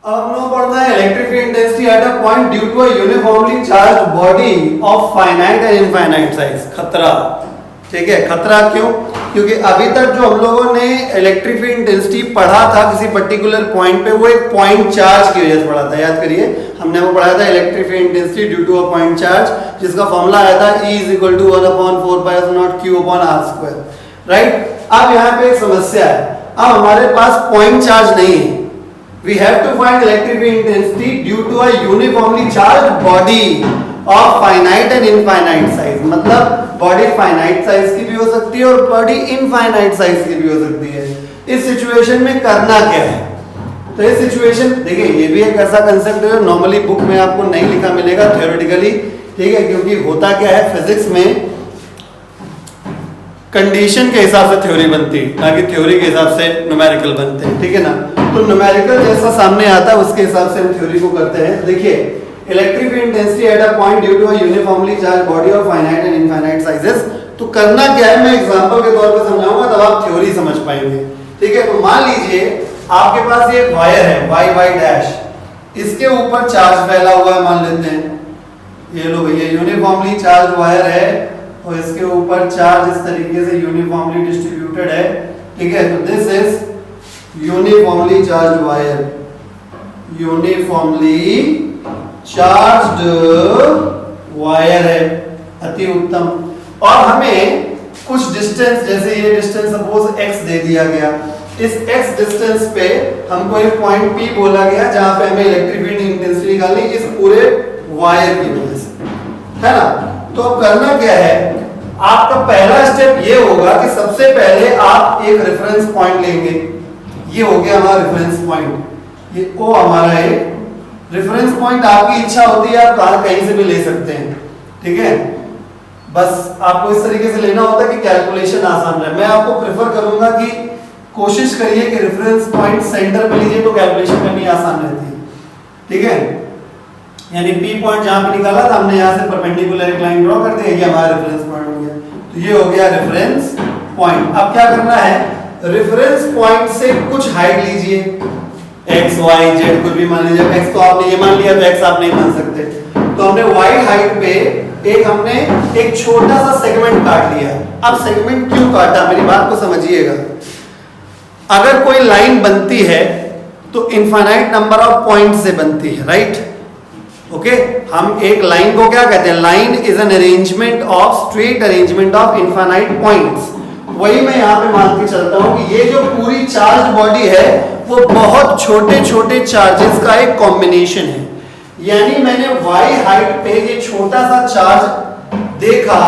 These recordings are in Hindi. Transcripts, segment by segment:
अब हम लोग पढ़ना है electric field intensity at a point due to a uniformly charged body of finite and infinite size. खतरा, ठीक है। खतरा क्यों? क्योंकि अभी तक जो हम लोगों ने इलेक्ट्रिक फील्ड इंटेंसिटी पढ़ा था किसी पर्टिकुलर पॉइंट पे, वो एक पॉइंट चार्ज की वजह से पढ़ा था। याद करिए, हमने वो पढ़ा था electric field intensity due to a point charge, जिसका फॉर्मूला आया था E = 1/4πε0q/r²। राइट। अब यहाँ पे एक समस्या है। अब हमारे पास पॉइंट चार्ज नहीं है। We have to find electric field intensity due to a uniformly charged body of finite and infinite size। मतलब बॉडी फाइनाइट साइज की भी हो सकती है और बॉडी इनफाइनाइट साइज की भी हो सकती है। इस सिचुएशन में करना क्या है? तो इस सिचुएशन, देखिए ये भी एक ऐसा कंसेप्ट है नॉर्मली बुक में आपको नहीं लिखा मिलेगा थ्योरेटिकली, ठीक है। क्योंकि होता क्या है, फिजिक्स में कंडीशन के हिसाब से थ्योरी बनती है, ना कि थ्योरी के हिसाब से न्यूमेरिकल बनते हैं, ठीक है ना। तो न्यूमेरिकल जैसा सामने आता है उसके हिसाब से हम थ्योरी को करते हैं। देखिए, electric field intensity at a point due to a uniformly charged body of finite and infinite sizes. तो करना क्या है, मैं एग्जांपल के तौर पे समझाऊंगा तब आप थ्योरी समझ पाएंगे, ठीक है। तो मान लीजिए आपके पास ये वायर है y डैश, इसके ऊपर चार्ज फैला हुआ है, मान लेते हैं। ये लो भैया, यूनिफॉर्मली चार्ज वायर है और इसके ऊपर चार्ज इस तरीके से यूनिफॉर्मली डिस्ट्रीब्यूटेड है, ठीक है। तो this is uniformly charged wire, uniformly charged wire है, अति उत्तम। और हमें कुछ डिस्टेंस, जैसे ये डिस्टेंस सपोज x दे दिया गया, इस x डिस्टेंस पे हमको एक पॉइंट P बोला गया जहां पे हमें इलेक्ट्रिक फील्ड इंटेंसिटी निकालनी इस पूरे वायर की वजह से, है ना। तो अब करना क्या है, आपका पहला स्टेप ये होगा कि सबसे पहले आप एक रेफरेंस पॉइंट लेंगे। ये हो गया हमारा रेफरेंस पॉइंट, ये O हमारा एक रेफरेंस पॉइंट। आपकी इच्छा होती है आप कहीं से भी ले सकते हैं, ठीक है। बस आपको इस तरीके से लेना होता है कि कैलकुलेशन आसान रहे। मैं आपको प्रेफर करूंगा कि कोशिश करिए कि रेफरेंस पॉइंट सेंटर पे लीजिए तो कैलकुलेशन करनी आसान रहती है, ठीक है। यानी P पॉइंट जहां पे निकाला था हमने, यहां से परपेंडिकुलर एक लाइन ड्रॉ कर दी, ये हमारा रेफरेंस पॉइंट हो गया। तो ये हो गया रेफरेंस पॉइंट। अब क्या करना है, रेफरेंस पॉइंट से कुछ हाइट लीजिए, x y z कुछ भी मान लीजिए। x तो आपने ये मान लिया तो x आप नहीं मान सकते, तो हमने y हाइट पे हमने एक छोटा सा सेगमेंट काट लिया। अब सेगमेंट क्यों काटा, मेरी बात को समझिएगा। अगर कोई लाइन बनती है तो इनफाइनाइट नंबर ऑफ पॉइंट से बनती है, राइट। ओके, हम एक लाइन को क्या कहते हैं, line is an arrangement of straight arrangement of infinite points. वही मैं यहाँ पे मान के चलता हूं कि ये जो पूरी चार्ज बॉडी है वो बहुत छोटे छोटे चार्जेस का एक कॉम्बिनेशन है। यानी मैंने y हाइट पे ये छोटा सा चार्ज देखा,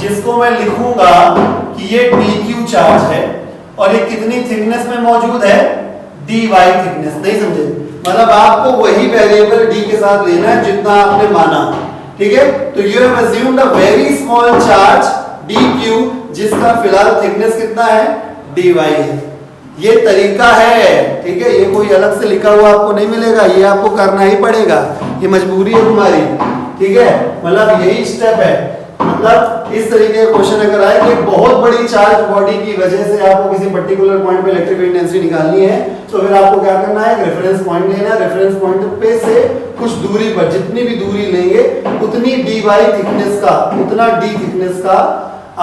जिसको मैं लिखूंगा कि ये dq चार्ज है, और ये कितनी थिकनेस में मौजूद है, dy थिकनेस। नहीं समझे, मतलब आपको वही वेरिएबल d के साथ लेना है जितना आपने माना, ठीक है। तो you have assumed a very small charge dq, जिसका फिलहाल थिकनेस कितना है, dy है। ये तरीका है, ठीक है। ये कोई अलग से लिखा हुआ आपको नहीं मिलेगा, ये आपको करना ही पड़ेगा, ये मजबूरी है तुम्हारी, ठीक है। मतलब यही स्टेप है। मतलब इस तरीके का क्वेश्चन अगर आए कि बहुत बड़ी चार्ज बॉडी की वजह से आपको किसी पर्टिकुलर पॉइंट पे इलेक्ट्रिक फील्ड इंटेंसिटी निकालनी है, तो फिर आपको क्या करना है, रेफरेंस पॉइंट लेना है। रेफरेंस पॉइंट पे से कुछ दूरी पर, जितनी भी दूरी लेंगे उतनी dy थिकनेस का, उतना d थिकनेस का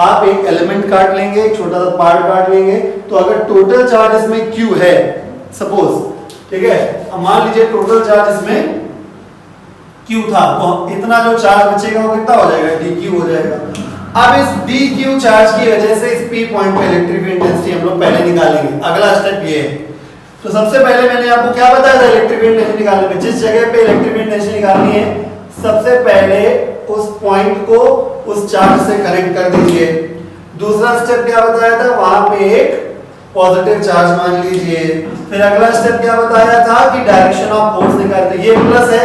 आप एक एलिमेंट काट लेंगे, एक छोटा सा पार्ट काट लेंगे। तो अगर टोटल चार्ज इसमें q है सपोज, ठीक है, अब मान लीजिए टोटल चार्ज इसमें q था, तो इतना जो चार्ज बचेगा वो कितना हो जाएगा, dq हो जाएगा। अब इस dq चार्ज की वजह से इस p पॉइंट पे इलेक्ट्रिक फील्ड इंटेंसिटी हम लोग पहले निकालेंगे। अगला स्टेप ये है। तो सबसे पहले मैंने आपको क्या बताया था इलेक्ट्रिक फील्ड इंटेंसिटी निकालने में, जिस जगह पे इलेक्ट्रिक फील्ड इंटेंसिटी निकालनी है सबसे पहले उस पॉइंट को उस चार्ज से कनेक्ट कर दीजिए। दूसरा स्टेप क्या बताया था, वहां पे एक पॉजिटिव चार्ज मान लीजिए। फिर अगला स्टेप क्या बताया था कि डायरेक्शन ऑफ फोर्स निकालते, ये प्लस है,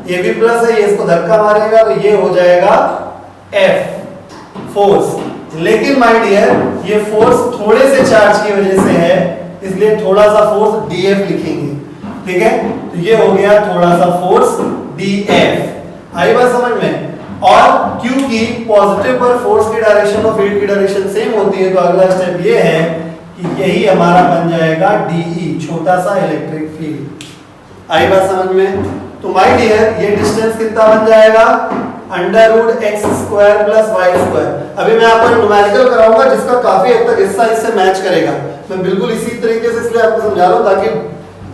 ये भी प्लस है, ये इसको धक्का मारेगा तो ये हो जाएगा F फोर्स। लेकिन माय डियर, ये फोर्स थोड़े से चार्ज की वजह से है, इसलिए थोड़ा सा फोर्स dF लिखेंगे, ठीक है। तो ये हो गया थोड़ा सा फोर्स dF। आई बात समझ में। और क्योंकि पॉजिटिव पर फोर्स की डायरेक्शन और फील्ड की डायरेक्शन सेम होती है, तो अगला स्टेप ये है कि यही हमारा बन जाएगा DE, छोटा सा इलेक्ट्रिक फील्ड। आई बात समझ में? तो माय डियर ये डिस्टेंस कितना बन जाएगा, √x² प्लस y²। अभी मैं आपको न्यूमेरिकल कराऊंगा जिसका काफी हद तक हिस्सा इससे मैच करेगा। मैं बिल्कुल इसी तरीके से इसलिए आपको समझा रहा हूं ताकि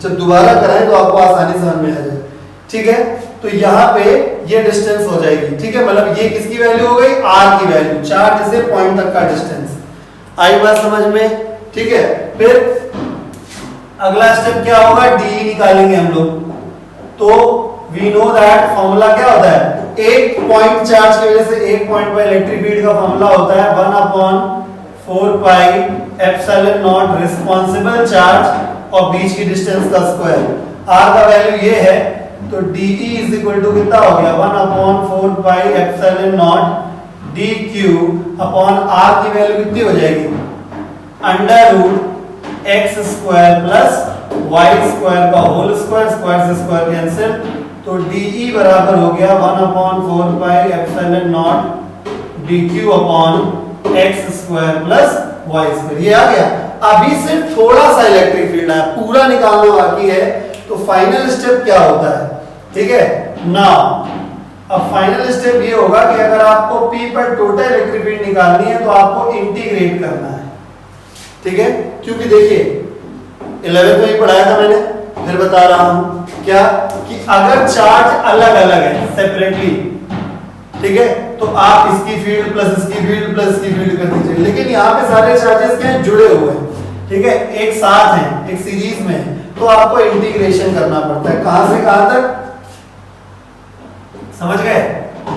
जब दोबारा कराएं तो आपको आसानी समझ में आ जाए। ठीक है, तो यहाँ पे ये डिस्टेंस हो जाएगी। ठीक है, मतलब ये किसकी वैल्यू हो गई, r की वैल्यू, चार्ज से पॉइंट तक का डिस्टेंस। आई बात समझ में? ठीक है, फिर अगला स्टेप क्या होगा, डी निकालेंगे हम लोग। तो वी नो दैट फॉर्मूला क्या होता है, एक पॉइंट चार्ज की वजह से एक पॉइंट पर इलेक्ट्रिक फील्ड का फॉर्मूला होता है 1/4 pi epsilon naught responsible charge और बीच की डिस्टेंस का स्क्वायर। r का वैल्यू ये है, तो dE इज इक्वल टू कितना हो गया, 1/4 pi epsilon naught dq upon r की वैल्यू कितनी हो जाएगी, √x² प्लस y² का होल स्क्वायर, स्क्वायर से स्क्वायर कैंसिल, तो dE बराबर हो गया 1/4 pi epsilon naught dq upon x² plus y²। ये आ गया। अभी सिर्फ थोड़ा सा इलेक्ट्रिक फील्ड है, पूरा निकालना बाकी है। तो फाइनल स्टेप क्या होता है, ठीक है, नाउ अब फाइनल स्टेप ये होगा कि अगर आपको P पर टोटल इलेक्ट्रिक फील्ड निकालनी है तो आपको इंटीग्रेट करना है। ठीक है, क्योंकि देखिए 11th में ही पढ़ाया था मैंने, फिर बता रहा हूं क्या, कि अगर चार्ज अलग अलग है सेपरेटली, ठीक है, तो आप इसकी फील्ड प्लस इसकी फील्ड प्लस इसकी फील्ड कर दीजिए। लेकिन यहाँ पे सारे चार्जेस क्या हैं, जुड़े हुए हैं, ठीक है, एक साथ हैं, एक सीरीज में है, तो आपको इंटीग्रेशन करना पड़ता है। कहां से कहां तक, समझ गए,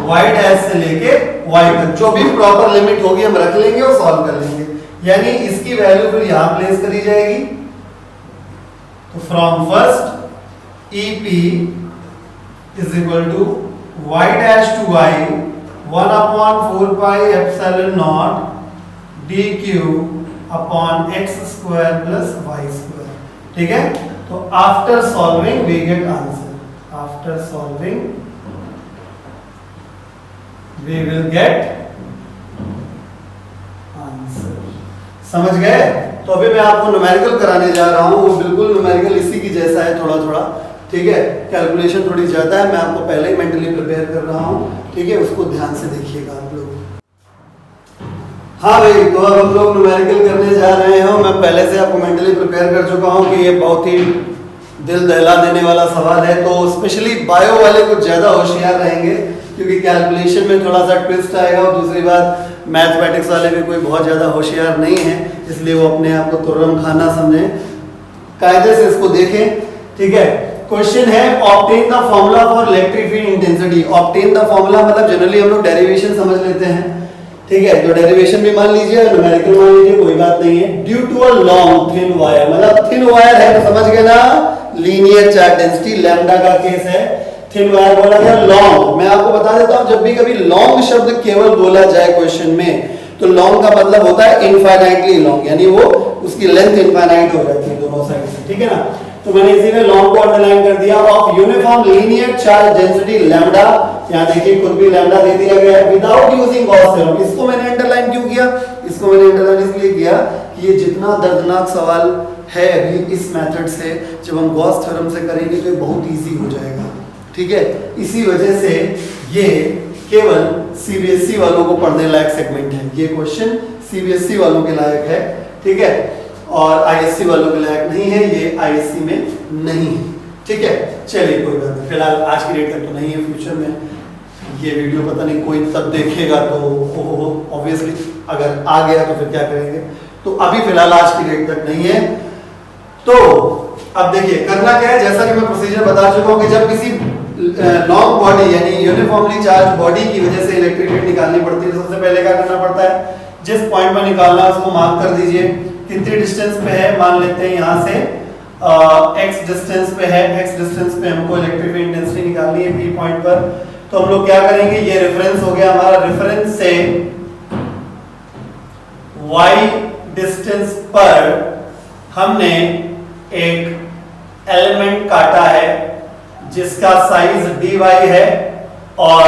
y डैश से लेके y तक, जो भी प्रॉपर लिमिट होगी हम रख लेंगे और सॉल्व कर लेंगे। यानी इसकी वैल्यू फिर यहां प्लेस करी जाएगी। तो from first EP is equal to y dash to y 1/4 pi epsilon naught dq upon x² plus y²। ठीक है, तो after solving we get answer, after solving we will get answer. समझ गए? तो अभी मैं आपको न्यूमेरिकल कराने जा रहा हूं, वो बिल्कुल न्यूमेरिकल इसी की जैसा है, थोड़ा थोड़ा, ठीक है, कैलकुलेशन थोड़ी ज्यादा है, मैं आपको पहले ही मेंटली प्रिपेयर कर रहा हूं, ठीक है, उसको ध्यान से देखिएगा आप लोग। हाँ भाई, तो अब हम लोग न्यूमेरिकल करने जा रहे हैं। मैं पहले से आपको मेंटली प्रिपेयर कर चुका हूं कि ये बहुत ही दिल दहला देने वाला सवाल है, तो स्पेशली बायो वाले कुछ ज्यादा होशियार रहेंगे क्योंकि कैलकुलेशन में थोड़ा सा ट्विस्ट आएगा, और दूसरी बात मैथमेटिक्स वाले भी कोई बहुत ज़्यादा होशियार नहीं है, इसलिए वो अपने आप को तुर्रम खाना समझें, कायदे से इसको देखें। ठीक है, क्वेश्चन है obtain the formula for electric field intensity. Obtain the formula मतलब जनरली हम लोग डेरिवेशन समझ लेते हैं, ठीक है, तो डेरिवेशन भी मान लीजिए, न्यूमेरिकल मान लीजिए, कोई बात नहीं है। Due to a long thin wire, मतलब थिन वायर है तो समझ गए ना, लीनियर चार्ज डेंसिटी लैम्डा का केस है, थिन वायर बोला गया, लॉन्ग। मैं आपको बता देता हूं, जब भी कभी लॉन्ग शब्द केवल बोला जाए क्वेश्चन में, तो लॉन्ग का मतलब होता है इनफाइनाइटली लॉन्ग, यानी वो उसकी लेंथ इनफाइनाइट हो जाती है दोनों साइड से, ठीक है ना। तो मैंने इसी में लॉन्ग को अंडरलाइन कर दिया। Of uniform linear charge density lambda, यहां देखिए खुद भी लैम्डा दे दिया गया है, विदाउट यूजिंग गॉस थ्योरम। इसको मैंने अंडरलाइन क्यों किया, इसको मैंने अंडरलाइन इसलिए किया कि ये जितना दर्दनाक सवाल है अभी इस मेथड से, जब हम गॉस थ्योरम से करेंगे तो ये बहुत इजी हो जाएगा, ठीक है। इसी वजह से ये केवल सीबीएसई वालों को पढ़ने लायक सेगमेंट है, ये क्वेश्चन सीबीएसई वालों के लायक है, ठीक है, और आईएससी वालों के लायक नहीं है, ये आईएससी में नहीं है, ठीक है। चलिए कोई बात नहीं, फिलहाल आज की डेट तक तो नहीं है, फ्यूचर में ये वीडियो पता नहीं कोई तब देखेगा तो ऑब्वियसली अगर आ गया तो फिर क्या करेंगे, तो अभी फिलहाल आज की डेट तक नहीं है। तो अब देखिए करना क्या है, जैसा कि मैं प्रोसीजर बता चुका हूं कि जब किसी लॉन्ग बॉडी यानी यूनिफॉर्मली चार्ज बॉडी की वजह से इलेक्ट्रिक फील्ड निकालनी पड़ती है, सबसे पहले क्या करना पड़ता है, जिस पॉइंट पर निकालना है उसको मार्क कर दीजिए, कितनी डिस्टेंस पे है, मान लेते हैं यहां से x डिस्टेंस पे है, x डिस्टेंस पे हमको इलेक्ट्रिक फील्ड इंटेंसिटी निकालनी है P पॉइंट पर। तो हम लोग क्या करेंगे, ये रेफरेंस हो गया हमारा, रेफरेंस से y डिस्टेंस पर हमने एक एलिमेंट काटा है जिसका साइज dy है और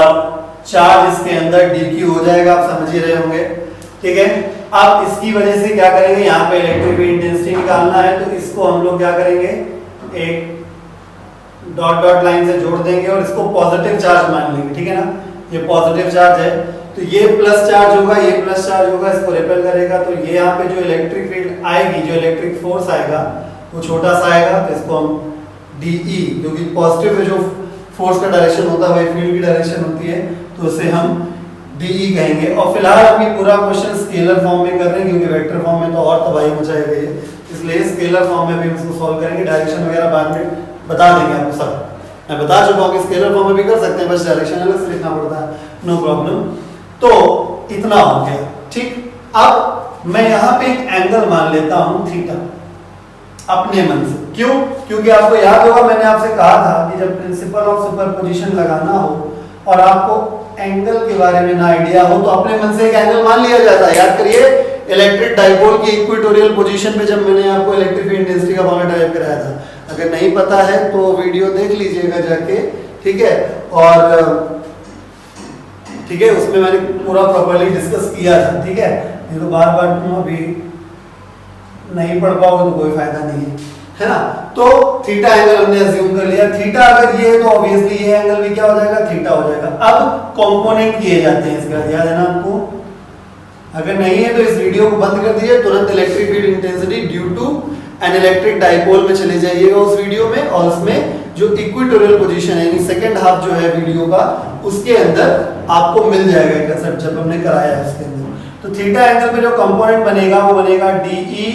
चार्ज इसके अंदर dq हो जाएगा, आप समझ ही रहे होंगे, ठीक है। अब इसकी वजह से क्या करेंगे, यहाँ पे इलेक्ट्रिक फील्ड इंटेंसिटी निकालना है, तो इसको हम लोग क्या करेंगे, एक डॉट डॉट लाइन से जोड़ देंगे और इसको पॉजिटिव चार्ज मान लेंगे, ठीक है ना। ये पॉजिटिव चार्ज है तो ये प्लस चार्ज होगा, ये प्लस चार्ज होगा, इसको रिपेल करेगा तो ये यहाँ पे जो इलेक्ट्रिक फील्ड आएगी, जो इलेक्ट्रिक फोर्स आएगा वो छोटा सा आएगा, तो इसको हम DE, क्योंकि पॉजिटिव में जो फोर्स का डायरेक्शन होता है वही फील्ड की डायरेक्शन होती है, तो उसे हम DE कहेंगे। और फिलहाल हम ये पूरा क्वेश्चन स्केलर फॉर्म में कर रहे हैं क्योंकि वेक्टर फॉर्म में तो और तबाही मचाएगा ये, इसलिए स्केलर फॉर्म में भी हम इसको सॉल्व करेंगे। डायरेक्शन वगैरह बाद में बता देंगे आपको सब, मैं बता चुका हूँ कि स्केलर फॉर्म में भी कर सकते हैं, बस डायरेक्शन अलग से लिखना पड़ता है, नो प्रॉब्लम। तो इतना हो गया, ठीक। अब मैं यहाँ पे एक एंगल मान लेता हूँ थीटा अपने मन से, क्यों? क्योंकि आपको याद होगा मैंने आपसे कहा था कि जब प्रिंसिपल ऑफ सुपरपोजिशन लगाना हो और आपको एंगल के बारे में ना आइडिया हो तो अपने मन से एक एंगल मान लिया जाता है। याद करिए इलेक्ट्रिक डाइपोल की इक्वेटोरियल पोजीशन पे जब मैंने आपको इलेक्ट्रिक फील्ड इंटेंसिटी का फॉर्मूला ड्राइव कराया था, अगर नहीं पता है तो वीडियो देख लीजिएगा जाके, ठीक है। और ठीक है, उसमें मैंने पूरा प्रॉपर्ली डिस्कस किया था, ठीक है। ये तो बार बार तुम अभी नहीं पढ़ पाओगे तो कोई फायदा नहीं है ना। तो थीटा एंगल हमने अज्यूम कर लिया, थीटा अगर ये है तो ऑब्वियसली ये एंगल भी क्या हो जाएगा, थीटा हो जाएगा। अब कंपोनेंट किए जाते हैं इसका, याद है ना आपको? अगर नहीं है तो इस वीडियो को बंद कर दीजिए, तुरंत electric field intensity due to an electric dipole में चले जाइएगा उस वीडियो में, और उसमें जो इक्वेटोरियल पोजीशन है यानी सेकंड हाफ जो है वीडियो का, उसके अंदर आपको मिल जाएगा कंसेप्ट जब हमने कराया है उसके अंदर। तो थीटा एंगल पे जो कंपोनेंट बनेगा वो बनेगा DE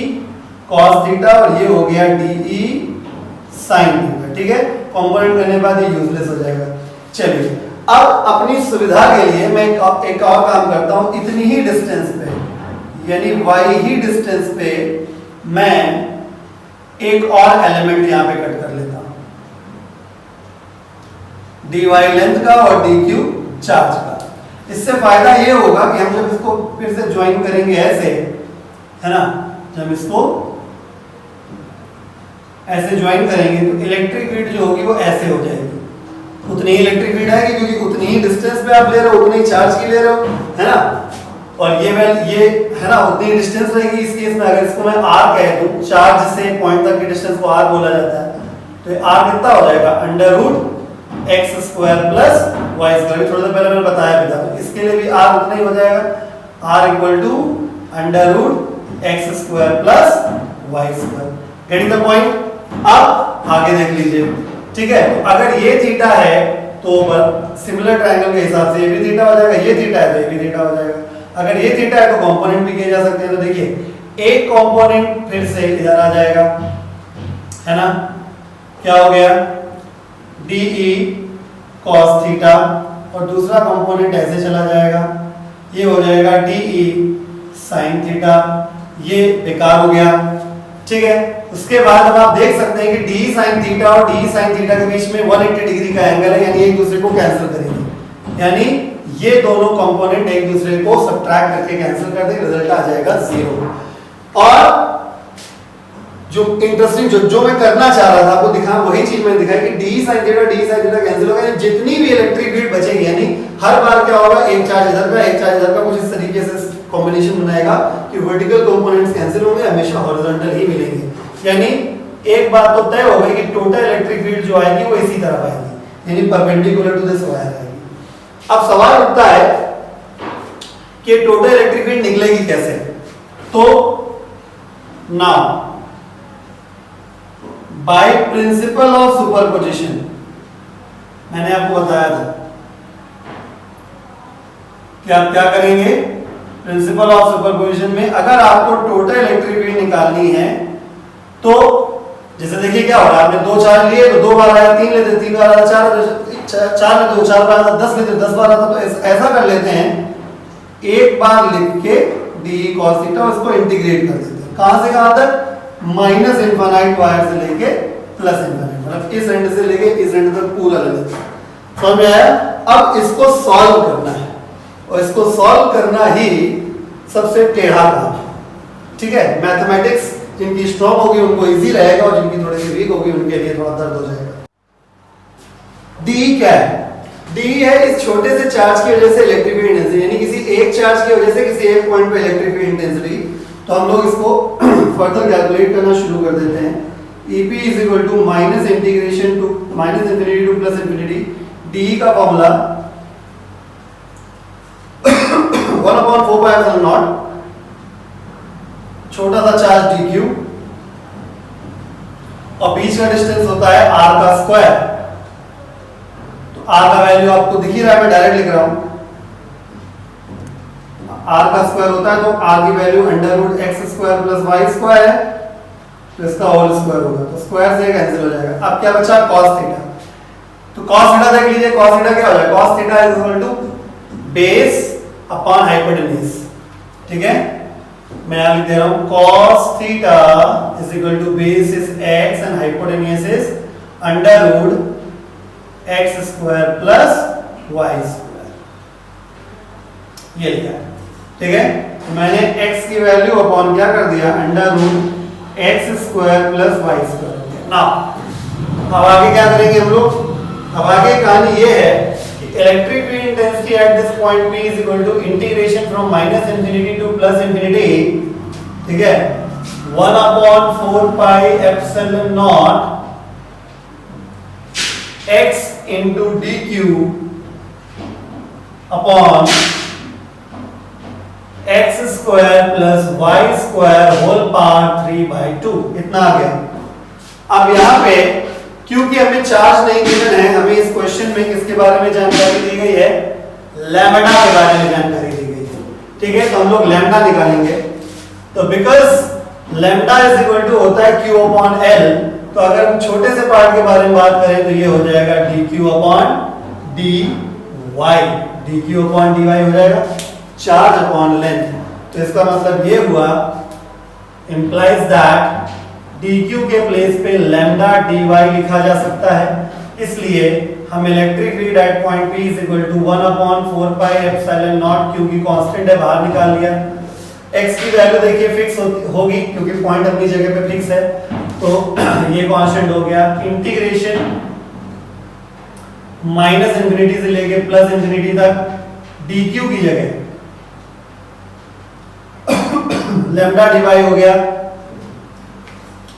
cos थीटा और ये हो गया DE sin थीटा, ठीक है। कंपोनेंट करने के बाद ये यूजलेस हो जाएगा। चलिए अब अपनी सुविधा के लिए मैं एक और काम करता हूं, इतनी ही डिस्टेंस पे यानी y ही डिस्टेंस पे मैं एक और एलिमेंट यहां पे कट कर लेता हूं, dy लेंथ का और dq चार्ज का। इससे फायदा ये होगा कि हम जब इसको फिर से ज्वाइन करेंगे ऐसे, है ना, जब इसको ऐसे ज्वाइन करेंगे तो इलेक्ट्रिक फील्ड जो होगी वो ऐसे हो जाएगी, उतनी ही इलेक्ट्रिक फील्ड आएगी क्योंकि उतनी ही डिस्टेंस पे आप ले रहे हो, उतनी ही चार्ज की ले रहे हो, है ना। और ये है ना उतनी डिस्टेंस रहेगी। इस केस में अगर इसको मैं r कह दूं, चार्ज से पॉइंट तक की डिस्टेंस को r बोला जाता है, तो ये r कितना हो जाएगा, √x² प्लस y²। थोड़ा सा पहले मैंने बताया भी था, तो इसके लिए भी r उतना ही हो जाएगा, r √x² plus y²। Getting the point? अब आगे देख लीजिए, ठीक है। तो अगर ये थीटा है तो सिमिलर ट्रायंगल के हिसाब से ये भी थीटा हो जाएगा, ये थीटा है तो ये भी थीटा हो जाएगा। अगर ये थीटा है तो कंपोनेंट भी किए जा सकते हैं, तो देखिए एक कंपोनेंट फिर से इधर आ जाएगा, है ना, क्या हो गया, DE cos थीटा, और दूसरा कंपोनेंट ऐसे चला जाएगा, ये हो जाएगा DE sin थीटा, ये बेकार हो गया, ठीक है। उसके बाद अब आप देख सकते हैं कि DE sin थीटा और DE sin थीटा के बीच में 180 डिग्री का एंगल है, यानी एक दूसरे को कैंसिल करेंगे, यानी ये दोनों कंपोनेंट एक दूसरे को सब्ट्रैक्ट करके कैंसिल कर देंगे, रिजल्ट आ जाएगा 0। और जो इंटरेस्टिंग जो मैं करना चाह रहा था आपको दिखा, वही चीज मैंने दिखाई कि DE sin थीटा कैंसिल होगा, जितनी भी इलेक्ट्रिक फील्ड बचेगी, यानी हर बार क्या होगा, एक चार्ज इधर का एक चार्ज इधर का, कुछ इस तरीके से कॉम्बिनेशन बनाएगा कि वर्टिकल कंपोनेंट्स कैंसिल होंगे, हमेशा हॉरिजॉन्टल ही मिलेंगे। यानी एक बात तो तय हो गई कि टोटल इलेक्ट्रिक फील्ड जो आएगी वो इसी तरफ आएगी, यानी परपेंडिकुलर टू दिस वायर आएगी। अब सवाल उठता है कि टोटल इलेक्ट्रिक फील्ड निकलेगी कैसे? तो now by principle of superposition, मैंने आपको बताया था कि आप क्या करेंगे, प्रिंसिपल ऑफ सुपरपोजिशन में अगर आपको टोटल इलेक्ट्रिक फील्ड निकालनी है तो जैसे देखिए क्या हो रहा है, आपने 2 चार्ज लिए तो 2 बार आया, 3 लेते 3 बार आया, 4 में 2 4 बार आता, 10 लेते 10 बार आता। तो ऐसा कर लेते हैं, एक बार लिख के DE cos थीटा उसको इंटीग्रेट कर देते हैं, कहां से कहां तक, माइनस इनफाइनाइट वायर से लेके प्लस इनफाइनाइट, मतलब इस एंड से लेके इस एंड तक पूरा ले लेते हैं। समझ में आया? अब इसको सॉल्व करना है, और इसको सॉल्व करना ही सबसे टेढ़ा काम है, ठीक है। मैथमेटिक्स जिनकी स्ट्रॉन्ग होगी उनको इजी रहेगा, और जिनकी थोड़ी सी वीक होगी उनके लिए थोड़ा दर्द हो जाएगा। DE क्या है? DE है इस छोटे से चार्ज की वजह से इलेक्ट्रिक फील्ड इंटेंसिटी, यानी किसी एक चार्ज की वजह से किसी एक पॉइंट पे इलेक्ट्रिक फील्ड इंटेंसिटी। तो हम लोग इसको फर्दर कैलकुलेट करना शुरू कर देते हैं। EP is equal to minus integration to minus infinity to plus infinity D का फॉर्मूला 1/4πε0 छोटा सा चार्ज dq और बीच का डिस्टेंस होता है r का स्क्वायर। तो r का वैल्यू आपको दिख ही रहा है, मैं डायरेक्ट लिख रहा हूं। r का स्क्वायर होता है तो r की वैल्यू √x² + y² है, तो इसका होल स्क्वायर होगा, तो स्क्वायर से कैंसिल हो जाएगा। अब क्या बचा cos थीटा। तो cos थीटा देख लीजिए, cos थीटा क्या हो जाएगा, cos theta is equal to base upon hypotenuse. ठीक है, मैं यहां लिख दे रहा हूं cos theta is equal to base is x and hypotenuse is √x² + y²। ये लिखा है। ठीक है, तो मैंने x की वैल्यू अपॉन क्या कर दिया, √x² + y²। नाउ अब आगे क्या करेंगे हम लोग, अब आगे कहानी ये है कि electric field intensity at this point P is equal to integration from -इंफिनिटी टू +इंफिनिटी। ठीक है, 1/4πε0 x into dq upon x² + y² whole power 3/2। इतना आ गया। अब यहाँ पे क्योंकि हमें चार्ज नहीं गिवन है, हमें इस क्वेश्चन में किसके बारे में जानकारी दी गई है, लैम्बडा के बारे में जानकारी दी गई है। ठीक है, तो हम लोग लैम्बडा निकालेंगे। तो because lambda is equal to होता है q/l, तो अगर हम छोटे से पार्ट के बारे में बात करें तो ये हो जाएगा dq/dy, dq/dy हो जाएगा चार्ज अपॉन लेंथ। तो इसका मतलब ये हुआ, इंप्लाइज दैट dq के प्लेस पे लैम्बडा dy लिखा जा सकता है। इसलिए हम electric field at point P is equal to 1/4πε0 क्योंकि कांस्टेंट है, बाहर निकाल लिया। x की वैल्यू देखिए फिक्स होगी क्योंकि पॉइंट अपनी जगह पे फिक्स है, तो ये कांस्टेंट हो गया। इंटीग्रेशन -इंफिनिटी से लेके +इंफिनिटी तक dq की जगह लैम्बडा dy हो गया,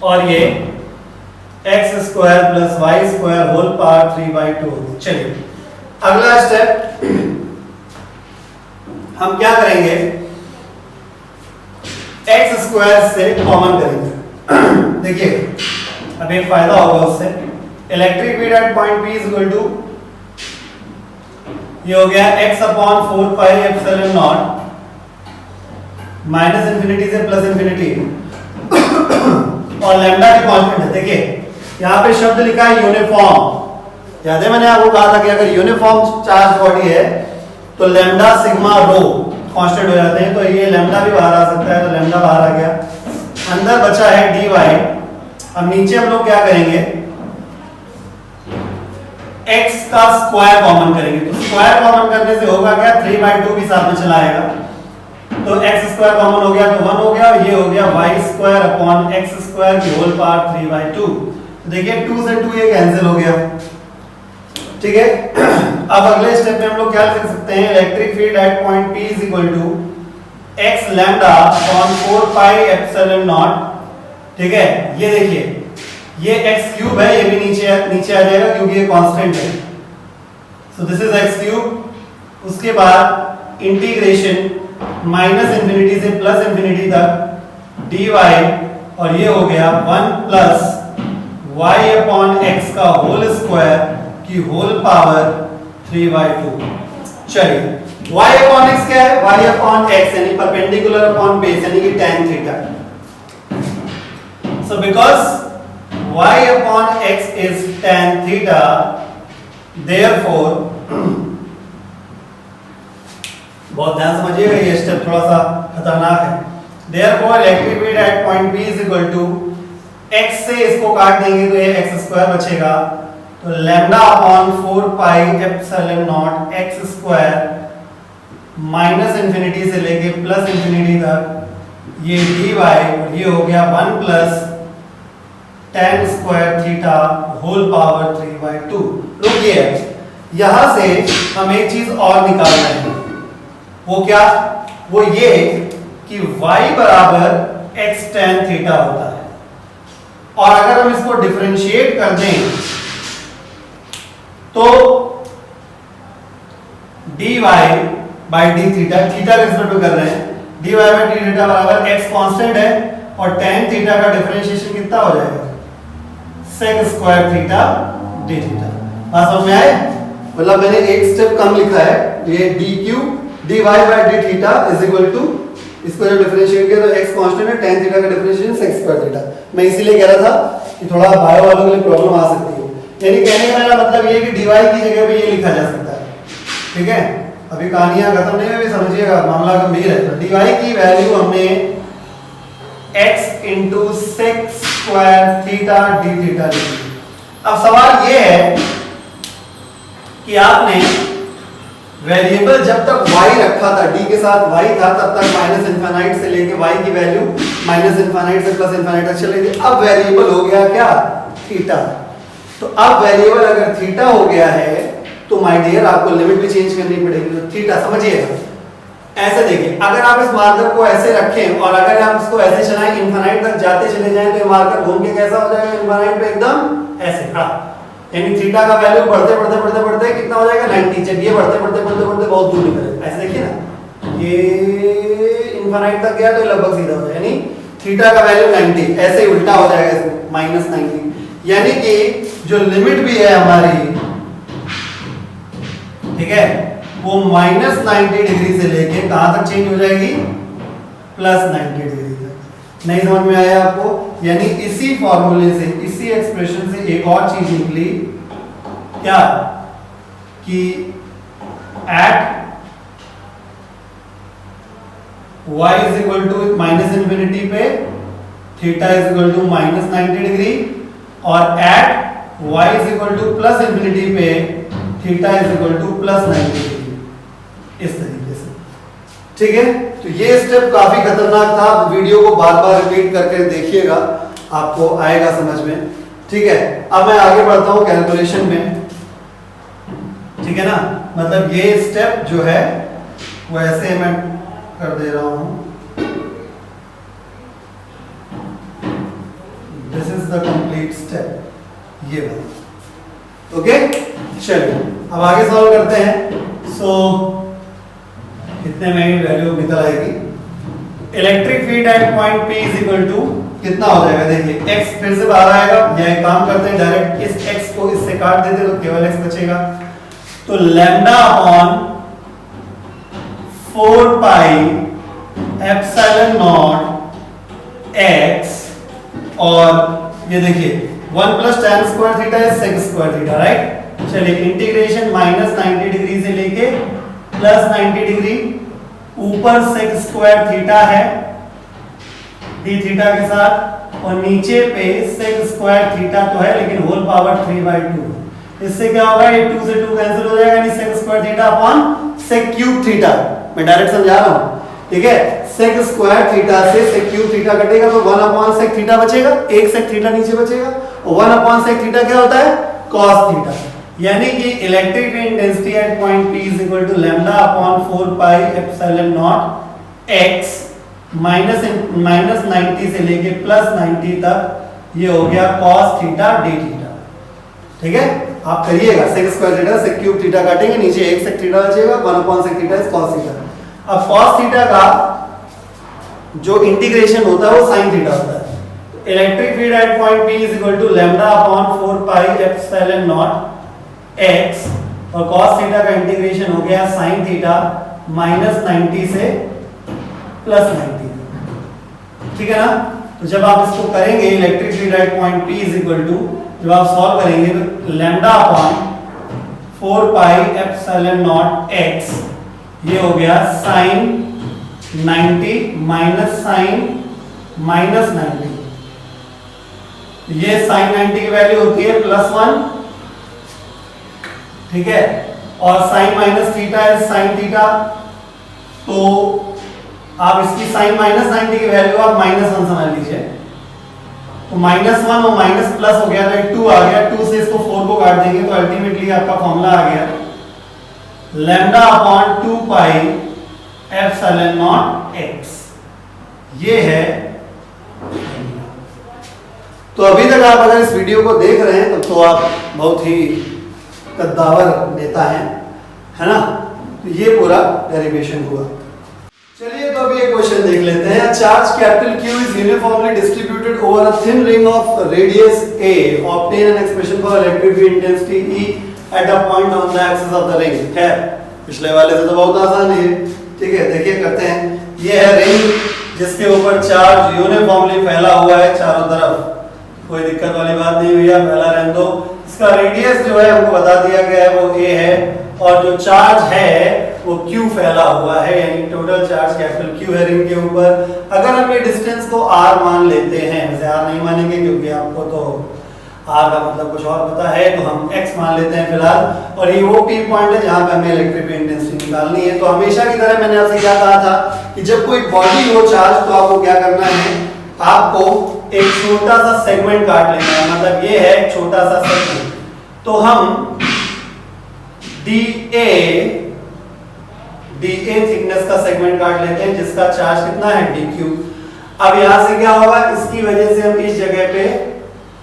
और ये x² + y² होल पावर 3/2 हो गया। चलिए अगला स्टेप हम क्या करेंगे, x² से कॉमन करेंगे। देखिए अब एक फायदा होगा उससे, electric field at point P is equal to ये हो गया x/4πε0 -इंफिनिटी से +इंफिनिटी और लैम्बडा की कांस्टेंट है। देखिए यहाँ पे शब्द लिखा है यूनिफॉर्म। याद है मैंने आपको कहा था कि अगर यूनिफॉर्म चार्ज बॉडी है तो लैम्बडा सिग्मा रो कांस्टेंट हो जाते हैं, तो ये लैम्बडा भी बाहर आ सकता है, तो लैम्बडा बाहर आ गया। अंदर बचा है dy। अब नीचे हम लोग क्या करेंगे, x का स्क्वायर कॉमन करेंगे। तो स्क्वायर कॉमन करने से होगा क्या, 3/2 भी साथ में चला आएगा, तो x² कॉमन हो गया तो 1 हो गया, और ये हो गया y² अपॉन x² की होल पावर 3/2। तो देखिए 2 से 2 ये कैंसिल हो गया। ठीक है, अब अगले स्टेप में हम लोग क्या लिख सकते हैं, electric field at point P is equal to x lambda upon 4πε0। ठीक है, ये देखिए ये x³ है, ये भी नीचे आ जाएगा क्योंकि ये कांस्टेंट है। So this is x³। उसके बाद इंटीग्रेशन -इंफिनिटी से +इंफिनिटी तक dy, और ये हो गया 1 + y/x का होल स्क्वायर की होल पावर 3/2। चलिए y/x क्या है, y/x यानी परपेंडिकुलर अपॉन बेस यानी कि tan theta. So because y/x is tan theta, therefore बहुत ध्यान समझिएगा, ये स्टेप थोड़ा सा खतरनाक है। therefore electric field at point P is equal to x से इसको काट देंगे तो ये x² बचेगा, तो लैम्बडा अपॉन 4πε0 x² -इंफिनिटी से लेके +इंफिनिटी तक ये dy, और ये हो गया 1 + tan² थीटा होल पावर 3/2। रुकिए, यहां से हम एक चीज और निकालना है, वो क्या, वो ये कि y बराबर x tan थीटा होता है, और अगर हम इसको डिफरेंशिएट कर दें तो dy by D theta, theta के रिस्पेक्ट में कर रहे हैं, dy बाई डी थीटा बराबर x कांस्टेंट है और tan थीटा का डिफरेंशिएशन कितना हो जाएगा, sec square theta d theta. बात समझ में आए? मतलब मैंने एक स्टेप कम लिखा है, ये dq dy by D theta is equal to, इसको जब डिफरेंशिएट किया तो x कांस्टेंट है, tan थीटा का डिफरेंशिएशन sec स्क्वायर थीटा। मैं इसीलिए कह रहा था कि थोड़ा बायो वालों के लिए प्रॉब्लम आ सकती है, यानी कहने का मेरा मतलब ये कि dy की जगह पे ये लिखा जा सकता है, ठीक है। अभी कहानियां खत्म नहीं हुई, समझिएगा, मामला गंभीर है। तो dy की वैल्यू हमने x into sec square theta D theta लिखी। अब सवाल ये है कि आपने वेरिएबल जब तक y रखा था, d के साथ y था, तब तक माइनस इनफाइनाइट से लेके y की वैल्यू माइनस इनफाइनाइट से प्लस इनफाइनाइट तक चली गई। अब वेरिएबल हो गया क्या, थीटा। तो अब वेरिएबल अगर थीटा हो गया है तो माय डियर आपको लिमिट भी चेंज करनी पड़ेगी। तो थीटा समझिएगा, ऐसे देखिए, अगर आप इस मार्कर को ऐसे रखें और अगर आप इसको ऐसे चलाएं, इनफाइनाइट तक जाते चले जाएं, तो ये मार्कर घूम के कैसा हो जाएगा, इनफाइनाइट पे एकदम ऐसे खड़ा। यानी थीटा का वैल्यू बढ़ते बढ़ते बढ़ते बढ़ते कितना हो जाएगा, 90। जब ये बढ़ते बढ़ते बढ़ते बढ़ते बहुत दूर निकलेगा, ऐसे देखिए ना, ये इनफाइनाइट तक गया तो लगभग सीधा हो जाएगा, यानी थीटा का वैल्यू 90, ऐसे ही उल्टा हो जाएगा इसमें, माइनस 90। यानी कि जो लिमिट भी है हमारी, ठीक है, वो माइनस 90 डिग्री से लेके कहां तक चेंज हो जाएगी, प्लस 90 डिग्री तक। नहीं समझ में आया आपको? यानी इसी फॉर्मूले से, इसी एक्सप्रेशन से एक और चीज निकली क्या, कि at y is equal to minus infinity पे theta is equal to minus 90 degree, और at y is equal to plus infinity पे theta is equal to plus 90 degree, इस तरीके से, ठीक है। तो ये स्टेप काफी खतरनाक था, वीडियो को बार बार रिपीट करके देखिएगा, आपको आएगा समझ में, ठीक है। अब मैं आगे बढ़ता हूं कैलकुलेशन में, ठीक है ना। मतलब ये स्टेप जो है वो ऐसे मैं कर दे रहा हूं, this is the complete step, ये बात, ओके। चलिए अब आगे सॉल्व करते हैं। सो इतने में ही वैल्यू निकल आएगी। Electric field at point P is equal to कितना हो जाएगा, देखिए x फिर से बाहर आएगा, या एक काम करते हैं डायरेक्ट इस x को इससे काट देते तो केवल x बचेगा। तो lambda upon 4 pi epsilon naught x, और ये देखिए 1 plus tan square theta is sec square theta, right. चलिए इंटीग्रेशन माइनस 90 डिग्री से लेके प्लस 90 डिग्री, ऊपर sec स्क्वायर थीटा है d थीटा के साथ, और नीचे पे sec स्क्वायर थीटा तो है लेकिन होल पावर 3/2। इससे क्या होगा, ये 2 से 2 कैंसिल हो जाएगा, यानी sec square theta upon sec cube theta. मैं डायरेक्ट समझा रहा हूं, ठीक है। sec स्क्वायर थीटा से sec क्यूब थीटा कटेगा तो 1 अपॉन sec थीटा बचेगा, एक sec थीटा नीचे बचेगा, और 1 अपॉन sec थीटा क्या होता है, cos थीटा। यानी कि electric field density at point P is equal to lambda upon 4 pi epsilon naught x minus 90 से लेके प्लस 90 तक, ये हो गया cos थीटा d थीटा, ठीक है। आप करिएगा, sec square theta sec cube theta काटेंगे, नीचे एक sec थीटा बचेगा, 1 upon sec theta is cos theta. अब cos थीटा का जो इंटीग्रेशन होता है वो sin थीटा होता है। Electric field at point P is equal to lambda upon 4 pi epsilon naught x, और cos थीटा का इंटीग्रेशन हो गया sin थीटा माइनस 90 से प्लस 90, ठीक है ना। तो जब आप इसको करेंगे electric field at point P is equal to, जब आप सॉल्व करेंगे तो lambda upon 4 pi epsilon naught x, ये हो गया sin 90 माइनस sin माइनस 90, ये sin 90 की वैल्यू होती है +1, ठीक है, और sin माइनस थीटा है sin थीटा, तो आप इसकी sin माइनस 90 की वैल्यू आप -1 समझ लीजिए, तो -1 और माइनस प्लस हो गया तो 2 आ गया, 2 से इसको 4 को काट देंगे तो अल्टीमेटली आपका फॉर्मूला आ गया लैम्डा अपॉन 2 पाई एप्सिलॉन नॉट x, ये है। तो अभी तक आप अगर इस वीडियो को देख रहे हैं तो आप बहुत ही कद्दावर नेता हैं, है ना। तो ये पूरा डेरिवेशन हुआ। चलिए तो अभी एक क्वेश्चन देख लेते हैं। Charge capital Q is uniformly distributed over a thin ring of radius A, obtain an expression for electric field intensity E eight a point on the axis of the ring. है, पिछले वाले से तो बहुत आसान है, ठीक है। देखिए करते हैं। ये है रिंग जिसके ऊपर चार्ज यूनिफॉर्मली फैला हुआ है चारों तरफ, कोई दिक्कत वाली बात नहीं भैया, फैला रहने दो। इसका रेडियस जो है हमको बता दिया गया है वो A है, और जो चार्ज है वो Q फैला हुआ है, यानी टोटल चार्ज कैपिटल Q है रिंग के ऊपर। अगर हम ये डिस्टेंस को R मान लेते हैं, वैसे R नहीं मानेंगे क्योंकि आपको तो R का मतलब कुछ और पता है, तो हम X मान लेते हैं फिलहाल। और ये वो P पॉइंट है जहां पे हमें इलेक्ट्रिक फील्ड इंटेंसिटी निकालनी है। तो हमेशा की तरह मैंने आपसे क्या कहा था कि जब कोई बॉडी हो चार्ज तो आपको क्या करना है, आपको एक छोटा सा सेगमेंट काट लेना है। मतलब ये है एक छोटा सा सेगमेंट, तो हम DA थिकनेस का सेगमेंट काट लेते हैं जिसका चार्ज कितना है DQ। अब यहां से क्या होगा, इसकी वजह से हम इस जगह पे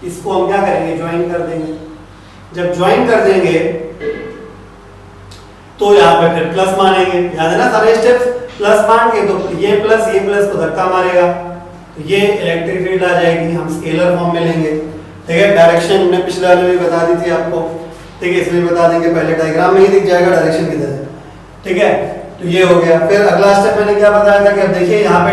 इसको हम क्या करेंगे, ज्वाइन कर देंगे। जब ज्वाइन कर देंगे तो यहाँ पे फिर प्लस मानेंगे, याद है ना सारे स्टेप्स। प्लस मान के तो ये प्लस को धक्का मारेगा, तो ये इलेक्ट्रिक फील्ड आ जाएगी, हम स्केलर फॉर्म में लेंगे, ठीक है। डायरेक्शन हमने पिछले वाले में बता दी थी आपको, ठीक है। इसमें बता देंगे, पहले डायग्राम में ही दिख जाएगा डायरेक्शन किधर है, ठीक है। तो ये हो गया। फिर अगला स्टेप मैंने क्या बताया था कि अब देखिए यहाँ पे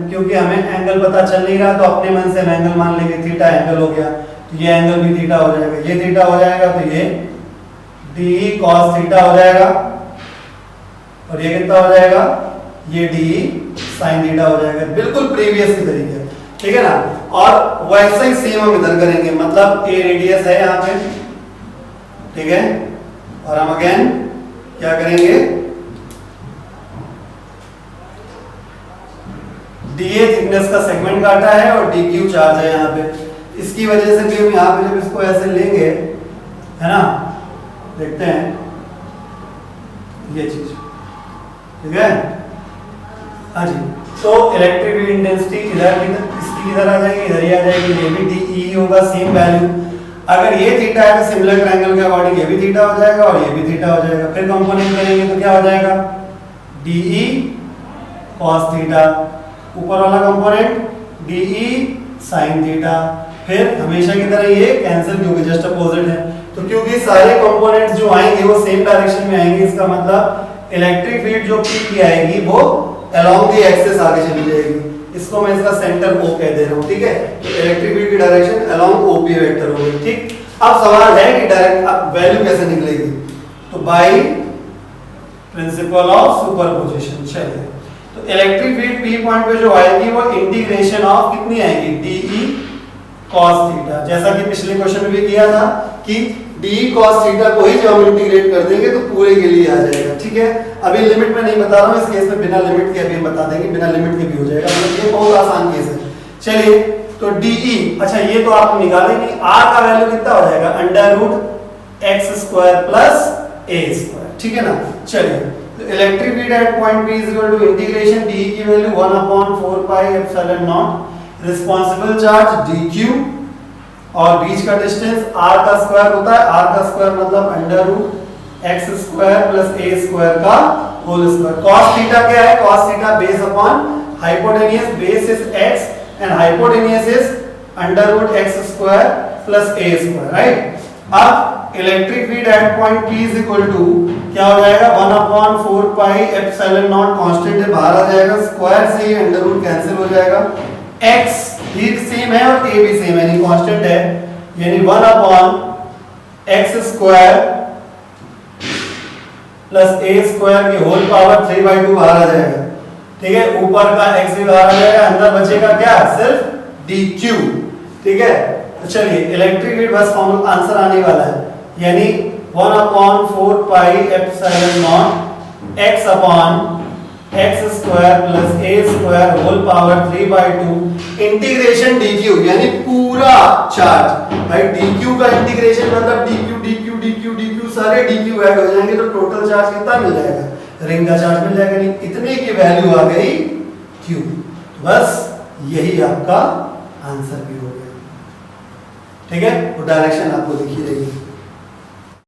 क्योंकि हमें एंगल पता चल नहीं रहा, तो अपने मन से हम एंगल मान लेंगे, थीटा एंगल हो गया, तो ये एंगल भी थीटा हो जाएगा, ये थीटा हो जाएगा, तो ये DE cos थीटा हो जाएगा, और ये कितना हो जाएगा, ये DE sin थीटा हो जाएगा, बिल्कुल प्रीवियस की तरीके, ठीक है ना। और वैसा ही सेम हम इधर करेंगे, मतलब A रेडियस है यहाँ पे, ठीक है। और हम अगेन क्या करेंगे, DA थिकनेस का सेगमेंट काटा है और DQ चार्ज है यहाँ पे। इसकी वजह से भी हम यहाँ पे जब इसको ऐसे लेंगे, है ना, देखते हैं ये चीज, ठीक है। हाँ जी, तो इलेक्ट्रिक फील्ड इंटेंसिटी इधर इसकी इधर आ जाएगी, इधर ही आ जाएगी, ये भी DE होगा सेम वैल्यू। अगर ये थीटा है तो सिमिलर ट्रायंगल के अकॉर्डिंग ये भी थीटा हो जाएगा और ये भी थीटा हो जाएगा। फिर कंपोनेंट करेंगे तो क्या हो जाएगा, DE cos थीटा, ऊपर वाला कंपोनेंट DE sin थीटा। फिर हमेशा की तरह ये कैंसिल क्योंकि जस्ट अपोजिट है, तो क्योंकि सारे कंपोनेंट्स जो आएंगे वो सेम डायरेक्शन में आएंगे, इसका मतलब इलेक्ट्रिक फील्ड जो P की आएगी वो अलोंग द एक्सिस आगे चली जाएगी। इसको मैं इसका सेंटर O कह दे रहा हूं, ठीक है। तो इलेक्ट्रिक फील्ड की डायरेक्शन अलोंग OP वेक्टर होगी, ठीक। अब सवाल है कि डायरेक्ट वैल्यू कैसे निकलेगी, तो बाय प्रिंसिपल ऑफ सुपरपोजिशन। चलिए, तो इलेक्ट्रिक फील्ड P पॉइंट पे जो आएगी वो इंटीग्रेशन ऑफ कितनी आएगी, DE cos थीटा। जैसा कि पिछले क्वेश्चन में भी किया था कि DE cos थीटा को ही जब हम इंटीग्रेट कर देंगे तो पूरे के लिए आ जाएगा, ठीक है। अभी लिमिट में नहीं बता रहा हूं, इस केस में बिना लिमिट के अभी बता देंगे, बिना लिमिट के भी हो जाएगा, मतलब ये बहुत आसान केस है। चलिए, तो DE, अच्छा ये तो आप निकालेंगे, R का वैल्यू कितना हो जाएगा, √x² प्लस a², ठीक है ना। चलिए, तो electric field at point P equal to integration DE की value 1/4 pi epsilon naught, responsible charge DQ, और बीच का डिस्टेंस R का स्क्वायर होता है, R का स्क्वायर मतलब √x² प्लस a² का होल स्क्वायर। cos थीटा क्या है, cos theta base upon hypotenuse, base is x and hypotenuse is √x² plus a², right. अब electric field at point P is equal to क्या हो जाएगा, 1/4 पाई एप्सिलॉन नॉट, कांस्टेंट है बाहर आ जाएगा, स्क्वायर से अंडर कैंसिल हो जाएगा, x भी सेम है और a भी सेम है, यानी कांस्टेंट है, यानी 1/x² प्लस a² की होल पावर 3/2 बाहर आ जाएगा, ठीक है। ऊपर का x भी बाहर आ जाएगा, अंदर बचेगा क्या, सिर्फ dq, ठीक है। तो चलिए, इलेक्ट्रिक फील्ड बस फॉर्मूला आंसर आने वाला है, यानी 1/4 pi epsilon naught x upon x² plus a² whole power 3/2 integration dq, यानी पूरा चार्ज। भाई dq का इंटीग्रेशन मतलब dq सारे dq ऐड हो जाएंगे तो टोटल चार्ज कितना मिल जाएगा, रिंग का चार्ज मिल जाएगा, नहीं इतने की वैल्यू आ गई q। बस यही आपका आंसर भी हो गया। ठीक है, वो डायरेक्शन आपको दिखी रहेगी।